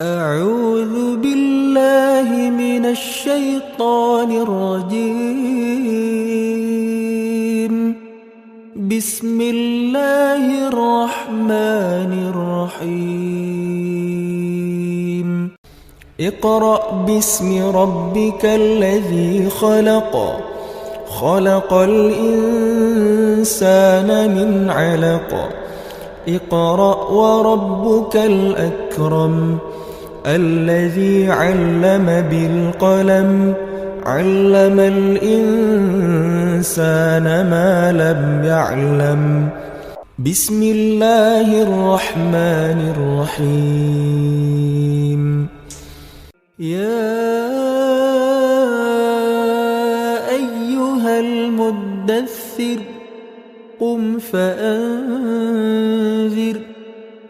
أعوذ بالله من الشيطان الرجيم بسم الله الرحمن الرحيم اقرأ باسم ربك الذي خلق الإنسان من علق اقرأ وربك الأكرم الذي علم بالقلم علم الإنسان ما لم يعلم بسم الله الرحمن الرحيم يا أيها المدثر قم فأنذر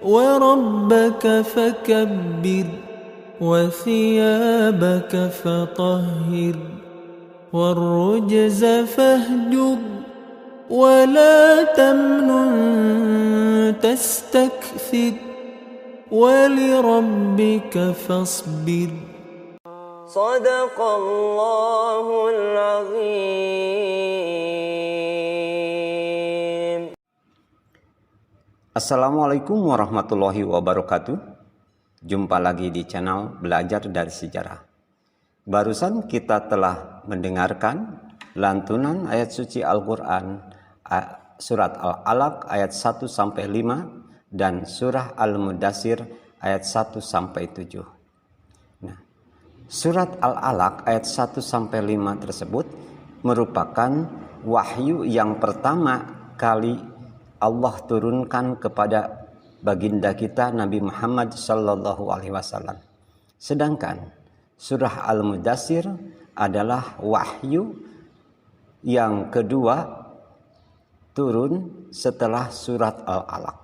وربك فكبر وثيابك فطهر والرجز فاهجر ولا تمنن تستكثر ولربك فاصبر صدق الله العظيم. Assalamualaikum warahmatullahi wabarakatuh. Jumpa lagi di channel Belajar dari Sejarah. Barusan kita telah mendengarkan lantunan ayat suci Al-Quran surat Al-Alaq ayat 1-5 dan surah Al-Mudaththir ayat 1-7. Nah, surat Al-Alaq ayat 1-5 tersebut merupakan wahyu yang pertama kali Allah turunkan kepada baginda kita Nabi Muhammad sallallahu alaihi wasallam. Sedangkan surah Al-Mudaththir adalah wahyu yang kedua turun setelah surat Al-Alaq.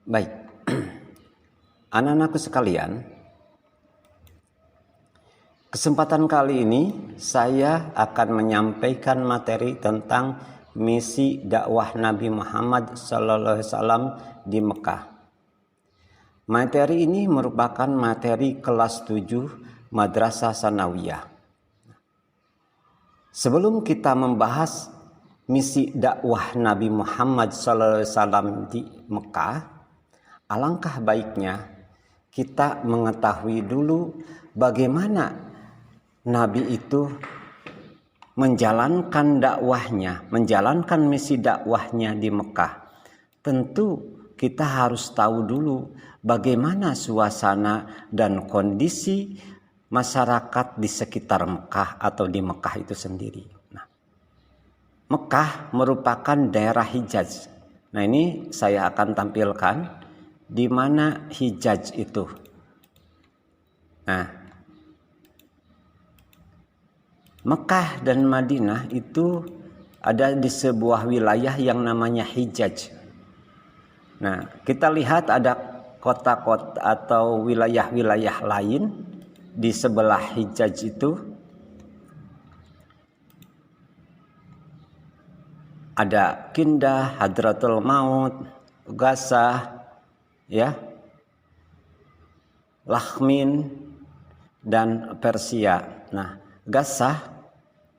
Baik. Anak-anakku sekalian, kesempatan kali ini saya akan menyampaikan materi tentang misi dakwah Nabi Muhammad sallallahu alaihi wasallam di Mekah. Materi ini merupakan materi kelas 7 Madrasah Sanawiyah. Sebelum kita membahas misi dakwah Nabi Muhammad sallallahu alaihi wasallam di Mekah, alangkah baiknya kita mengetahui dulu bagaimana Nabi itu menjalankan dakwahnya, menjalankan misi dakwahnya di Mekah. Tentu kita harus tahu dulu bagaimana suasana dan kondisi masyarakat di sekitar Mekah atau di Mekah itu sendiri. Nah, Mekah merupakan daerah Hijaz. Nah, ini saya akan tampilkan di mana Hijaz itu. Nah, Mekah dan Madinah itu ada di sebuah wilayah yang namanya Hijaz. Nah, kita lihat ada kota-kota atau wilayah-wilayah lain di sebelah Hijaz itu. Ada Kindah, Hadratul Maut, Gassah, ya, Lakhmin, dan Persia. Nah, Gassah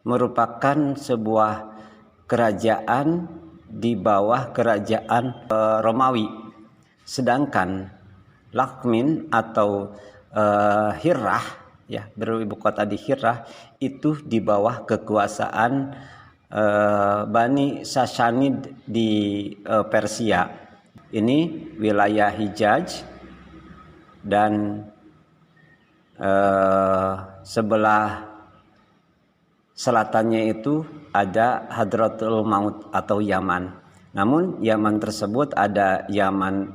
merupakan sebuah kerajaan di bawah kerajaan Romawi. Sedangkan Lakhmin atau Hirrah, ya, beribu kota di Hirrah, itu di bawah kekuasaan Bani Sassanid di Persia. Ini wilayah Hijaz dan sebelah selatannya itu ada Hadratul Maut atau Yaman. Namun Yaman tersebut ada Yaman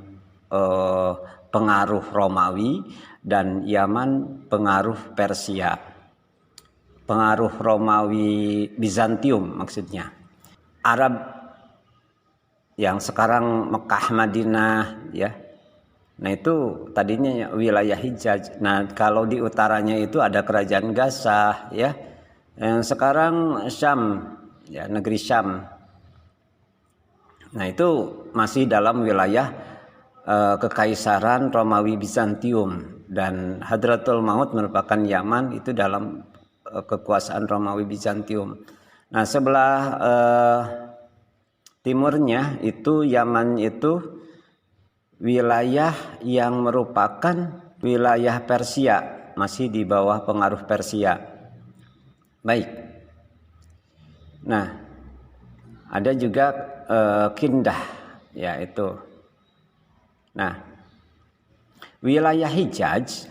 pengaruh Romawi dan Yaman pengaruh Persia. Pengaruh Romawi Bizantium maksudnya. Arab yang sekarang Mekah, Madinah, ya. Nah, itu tadinya wilayah Hijaz. Nah, kalau di utaranya itu ada kerajaan Gassah, ya. Yang sekarang Syam, ya, negeri Syam. Nah, itu masih dalam wilayah Kekaisaran Romawi Bizantium, dan Hadratul Maut merupakan Yaman itu dalam kekuasaan Romawi Bizantium. Nah, sebelah timurnya itu Yaman itu wilayah yang merupakan wilayah Persia, masih di bawah pengaruh Persia. Baik. Nah, ada juga Kindah, yaitu. Nah, wilayah Hijaz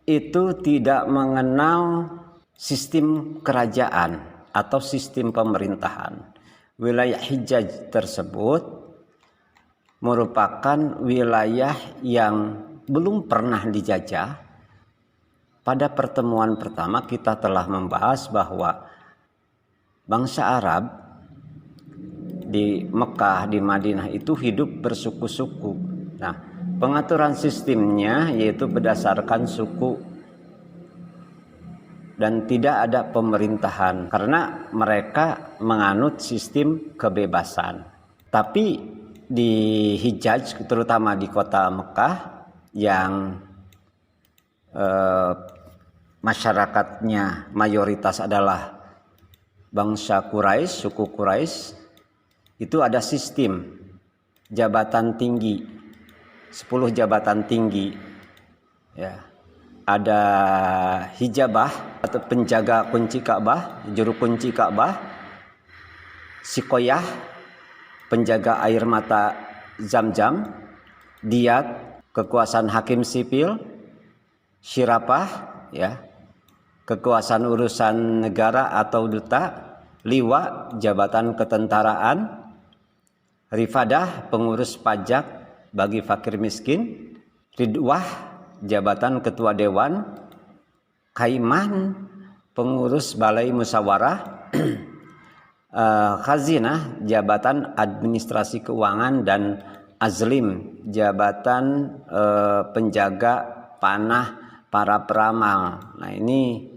itu tidak mengenal sistem kerajaan atau sistem pemerintahan. Wilayah Hijaz tersebut merupakan wilayah yang belum pernah dijajah. Pada pertemuan pertama kita telah membahas bahwa bangsa Arab di Mekah, di Madinah itu hidup bersuku-suku. Nah, pengaturan sistemnya yaitu berdasarkan suku dan tidak ada pemerintahan karena mereka menganut sistem kebebasan. Tapi di Hijaz, terutama di kota Mekah yang masyarakatnya mayoritas adalah bangsa Quraisy, suku Quraisy, itu ada sistem jabatan tinggi, 10 jabatan tinggi, ya. Ada hijabah atau penjaga kunci Ka'bah, juru kunci Ka'bah, sikoyah, penjaga air mata Zam-Zam, diat, kekuasaan hakim sipil, syirapah, ya, kekuasaan urusan negara atau duta, liwa, jabatan ketentaraan, rifadah, pengurus pajak bagi fakir miskin, ridwah, jabatan ketua dewan, kaiman, pengurus balai musyawarah, khazinah, jabatan administrasi keuangan, dan azlim, jabatan penjaga panah para peramal. Nah, ini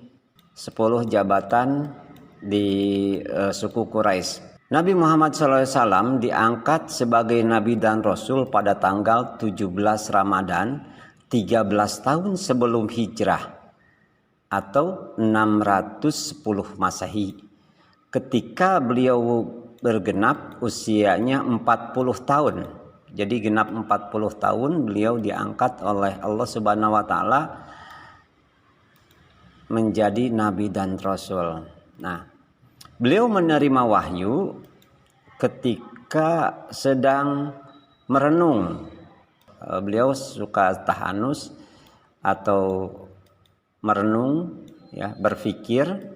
10 jabatan di suku Quraisy. Nabi Muhammad SAW diangkat sebagai Nabi dan Rasul pada tanggal 17 Ramadan 13 tahun sebelum hijrah atau 610 Masehi. Ketika beliau bergenap usianya 40 tahun. Jadi genap 40 tahun beliau diangkat oleh Allah Subhanahu wa taala menjadi Nabi dan Rasul. Nah, beliau menerima wahyu ketika sedang merenung. Beliau suka tahanus atau merenung, ya, berpikir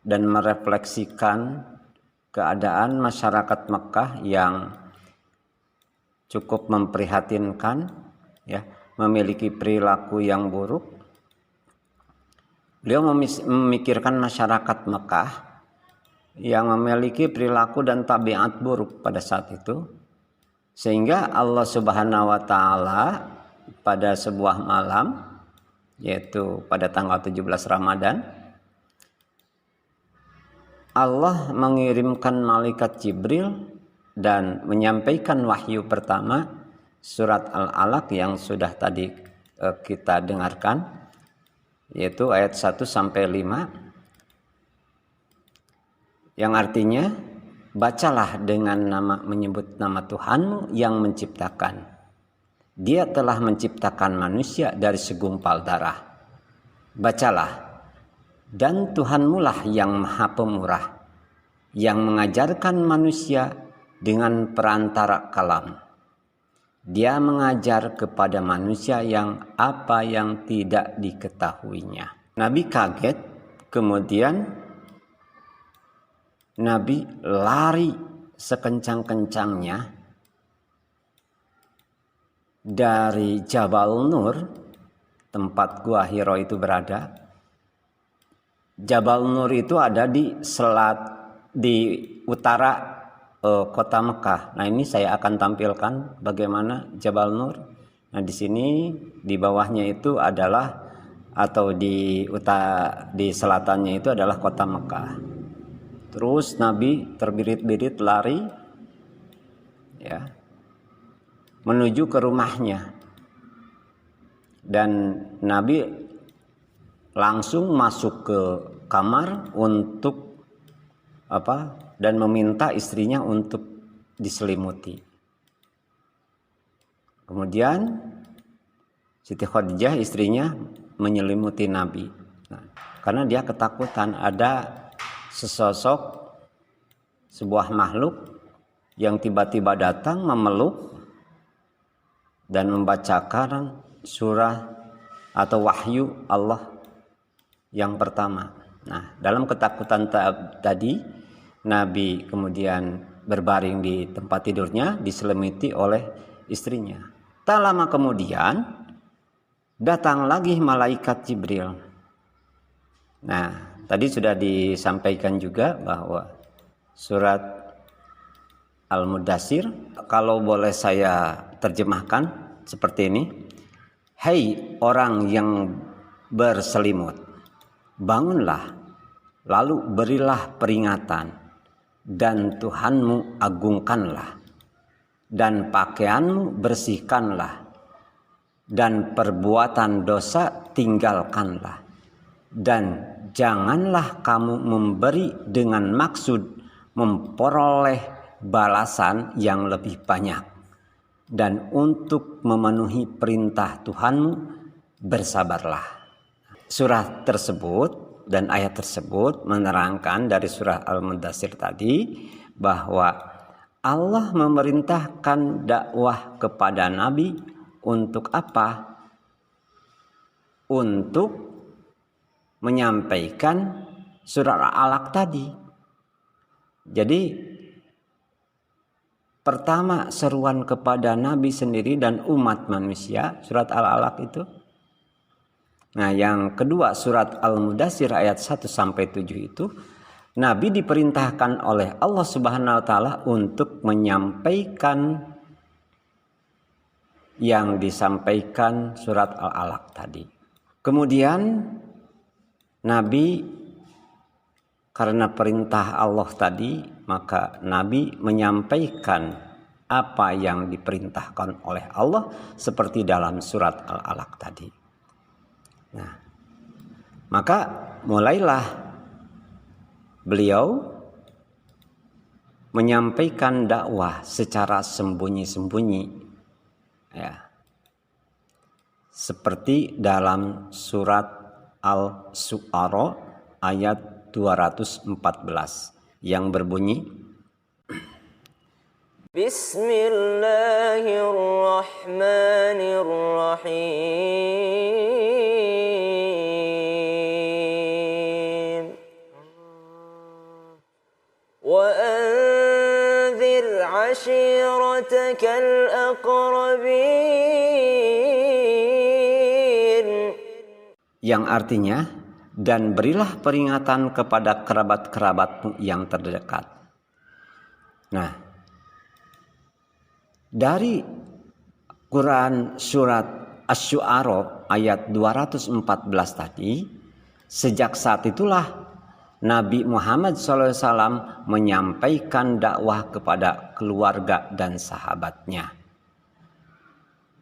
dan merefleksikan keadaan masyarakat Mekah yang cukup memprihatinkan, ya, memiliki perilaku yang buruk. Beliau memikirkan masyarakat Mekah yang memiliki perilaku dan tabiat buruk pada saat itu, sehingga Allah Subhanahu wa taala pada sebuah malam, yaitu pada tanggal 17 Ramadan, Allah mengirimkan malaikat Jibril dan menyampaikan wahyu pertama, surat Al-Alaq yang sudah tadi kita dengarkan, yaitu ayat 1 sampai 5, yang artinya, bacalah dengan menyebut nama Tuhanmu yang menciptakan. Dia telah menciptakan manusia dari segumpal darah. Bacalah. Dan Tuhanmu lah yang Maha Pemurah, yang mengajarkan manusia dengan perantara kalam. Dia mengajar kepada manusia yang apa yang tidak diketahuinya. Nabi kaget, kemudian Nabi lari sekencang-kencangnya dari Jabal Nur, tempat Gua Hiro itu berada. Jabal Nur itu ada di utara kota Mekah. Nah, ini saya akan tampilkan bagaimana Jabal Nur. Nah, di sini di bawahnya itu adalah, atau di selatannya itu adalah kota Mekah. Terus Nabi terbirit-birit lari, ya, menuju ke rumahnya. Dan Nabi langsung masuk ke kamar untuk dan meminta istrinya untuk diselimuti. Kemudian Siti Khadijah istrinya menyelimuti Nabi. Nah, karena dia ketakutan ada sesosok sebuah makhluk yang tiba-tiba datang memeluk dan membacakan surah atau wahyu Allah yang pertama. Nah, dalam ketakutan tadi, Nabi kemudian berbaring di tempat tidurnya, diselimuti oleh istrinya. Tak lama kemudian, datang lagi malaikat Jibril. Nah, tadi sudah disampaikan juga bahwa surat Al-Mudaththir, kalau boleh saya terjemahkan seperti ini. Hai orang yang berselimut, bangunlah, lalu berilah peringatan, dan Tuhanmu agungkanlah, dan pakaianmu bersihkanlah, dan perbuatan dosa tinggalkanlah, dan janganlah kamu memberi dengan maksud memperoleh balasan yang lebih banyak. Dan untuk memenuhi perintah Tuhanmu, bersabarlah. Surah tersebut dan ayat tersebut menerangkan dari surah Al-Mudaththir tadi bahwa Allah memerintahkan dakwah kepada Nabi untuk apa? Untuk menyampaikan surah Al-Alaq tadi. Jadi pertama seruan kepada Nabi sendiri dan umat manusia, surat Al-Alaq itu. Nah, yang kedua surat Al-Mudaththir ayat 1-7 itu, Nabi diperintahkan oleh Allah Subhanahu wa taala untuk menyampaikan yang disampaikan surat Al-Alaq tadi. Kemudian Nabi, karena perintah Allah tadi, maka Nabi menyampaikan apa yang diperintahkan oleh Allah seperti dalam surat Al-Alaq tadi. Nah, maka mulailah beliau menyampaikan dakwah secara sembunyi-sembunyi, ya, seperti dalam surat Al-Syu'ara ayat 214 yang berbunyi, Bismillahirrahmanirrahim. Wa anzir 'ashiratakal aqrabin. Yang artinya, dan berilah peringatan kepada kerabat-kerabatmu yang terdekat. Nah, dari Quran surat Asy-Syu'ara ayat 214 tadi, sejak saat itulah Nabi Muhammad SAW menyampaikan dakwah kepada keluarga dan sahabatnya.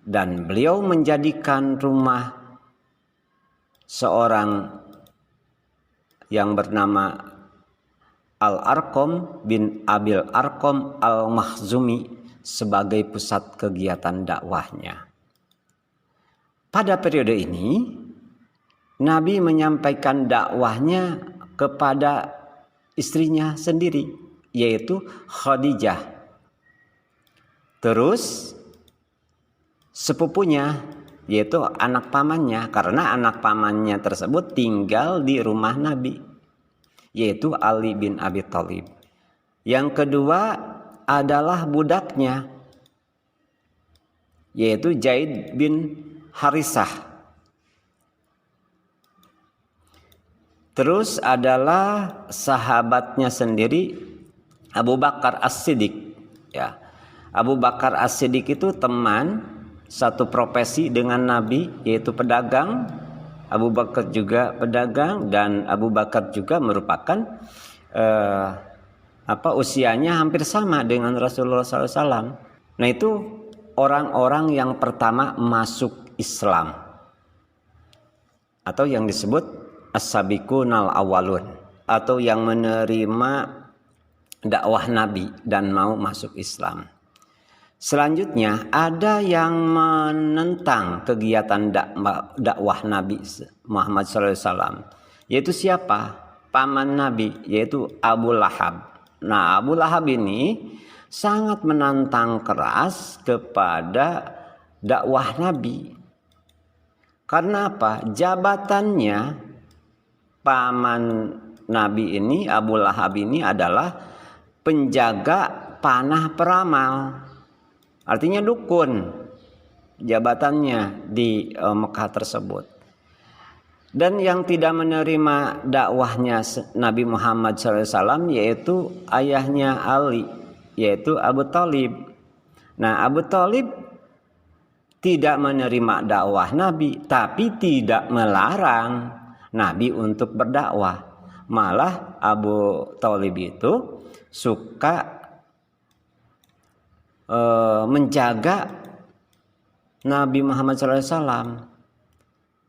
Dan beliau menjadikan rumah seorang yang bernama Al-Arqam bin Abil Arqam Al-Makhzumi sebagai pusat kegiatan dakwahnya. Pada periode ini, Nabi menyampaikan dakwahnya kepada istrinya sendiri, yaitu Khadijah. Terus sepupunya, yaitu anak pamannya, karena anak pamannya tersebut tinggal di rumah Nabi, yaitu Ali bin Abi Thalib. Yang kedua adalah budaknya, yaitu Zaid bin Harisah. Terus adalah sahabatnya sendiri, Abu Bakar As-Siddiq. Ya, Abu Bakar As-Siddiq itu teman satu profesi dengan Nabi, yaitu pedagang. Abu Bakar juga pedagang, dan Abu Bakar juga merupakan usianya hampir sama dengan Rasulullah SAW. Nah, itu orang-orang yang pertama masuk Islam atau yang disebut as-sabiqunal awwalun, atau yang menerima dakwah Nabi dan mau masuk Islam. Selanjutnya ada yang menentang kegiatan dakwah Nabi Muhammad SAW, yaitu siapa? Paman Nabi, yaitu Abu Lahab. Nah, Abu Lahab ini sangat menantang keras kepada dakwah Nabi. Karena apa? Jabatannya paman Nabi ini, Abu Lahab ini adalah penjaga panah peramal. Artinya dukun jabatannya di Mekah tersebut. Dan yang tidak menerima dakwahnya Nabi Muhammad SAW yaitu ayahnya Ali, yaitu Abu Thalib. Nah, Abu Thalib tidak menerima dakwah Nabi, tapi tidak melarang Nabi untuk berdakwah. Malah Abu Thalib itu suka menjaga Nabi Muhammad SAW,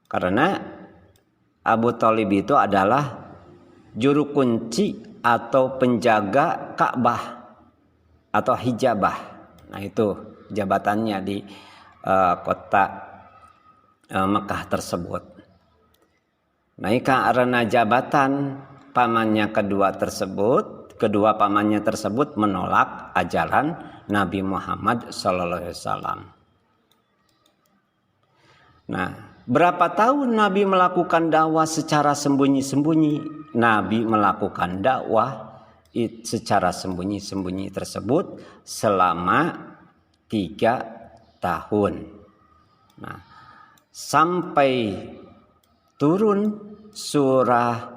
karena Abu Thalib itu adalah juru kunci atau penjaga Ka'bah atau hijabah. Nah, itu jabatannya di kota Mekah tersebut. Nah, karena jabatan pamannya kedua pamannya tersebut menolak ajaran Nabi Muhammad SAW. Nah, berapa tahun Nabi melakukan dakwah secara sembunyi-sembunyi? Nabi melakukan dakwah secara sembunyi-sembunyi tersebut selama 3 tahun. Nah, sampai turun surah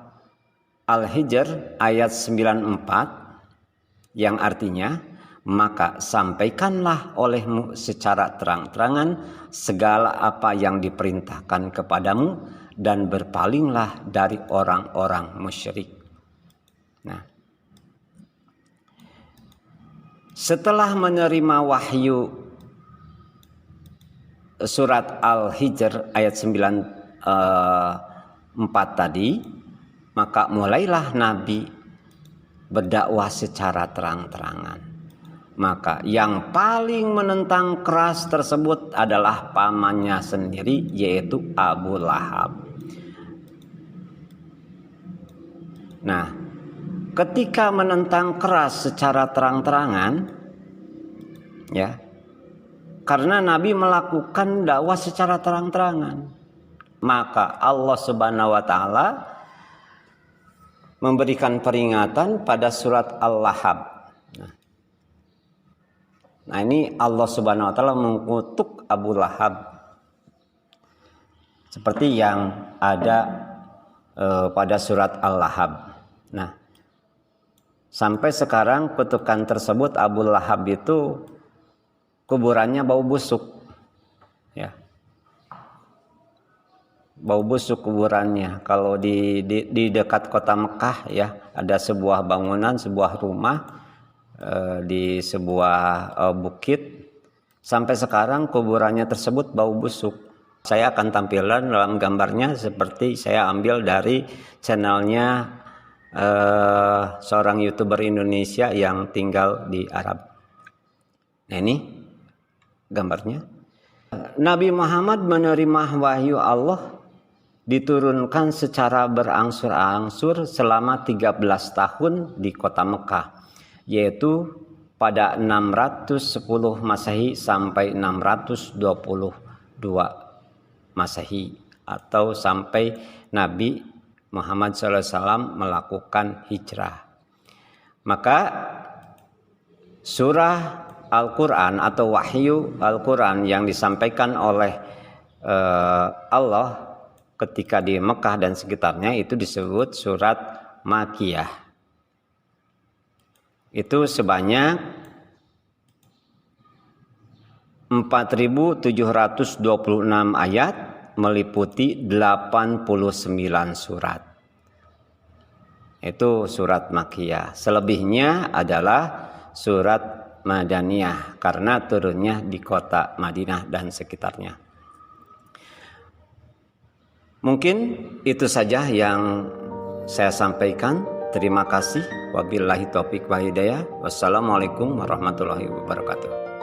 Al-Hijr ayat 94 yang artinya, maka sampaikanlah olehmu secara terang-terangan segala apa yang diperintahkan kepadamu dan berpalinglah dari orang-orang musyrik. Nah, setelah menerima wahyu surat Al-Hijr ayat 94 tadi, maka mulailah Nabi berdakwah secara terang-terangan. Maka yang paling menentang keras tersebut adalah pamannya sendiri, yaitu Abu Lahab. Nah, ketika menentang keras secara terang-terangan, ya, karena Nabi melakukan dakwah secara terang-terangan, maka Allah Subhanahu wa Ta'ala memberikan peringatan pada surat Al-Lahab. Nah, ini Allah Subhanahu wa Ta'ala mengutuk Abu Lahab seperti yang ada pada surat Al-Lahab. Nah, sampai sekarang kutukan tersebut Abu Lahab itu kuburannya bau busuk, ya, bau busuk kuburannya. Kalau di dekat kota Mekah, ya, ada sebuah bangunan, sebuah rumah di sebuah bukit. Sampai sekarang kuburannya tersebut bau busuk. Saya akan tampilkan dalam gambarnya seperti saya ambil dari channelnya seorang YouTuber Indonesia yang tinggal di Arab. Nah, ini gambarnya. Nabi Muhammad menerima wahyu Allah diturunkan secara berangsur-angsur selama 13 tahun di kota Mekah, yaitu pada 610 Masehi sampai 622 Masehi, atau sampai Nabi Muhammad SAW melakukan hijrah. Maka surah Al-Quran atau wahyu Al-Quran yang disampaikan oleh Allah ketika di Mekah dan sekitarnya itu disebut surat Makiyah. Itu sebanyak 4.726 ayat, meliputi 89 surat. Itu surat Makiyah. Selebihnya adalah surat Madaniyah karena turunnya di kota Madinah dan sekitarnya. Mungkin itu saja yang saya sampaikan. Terima kasih. Wabillahi taufiq wal hidayah. Wassalamualaikum warahmatullahi wabarakatuh.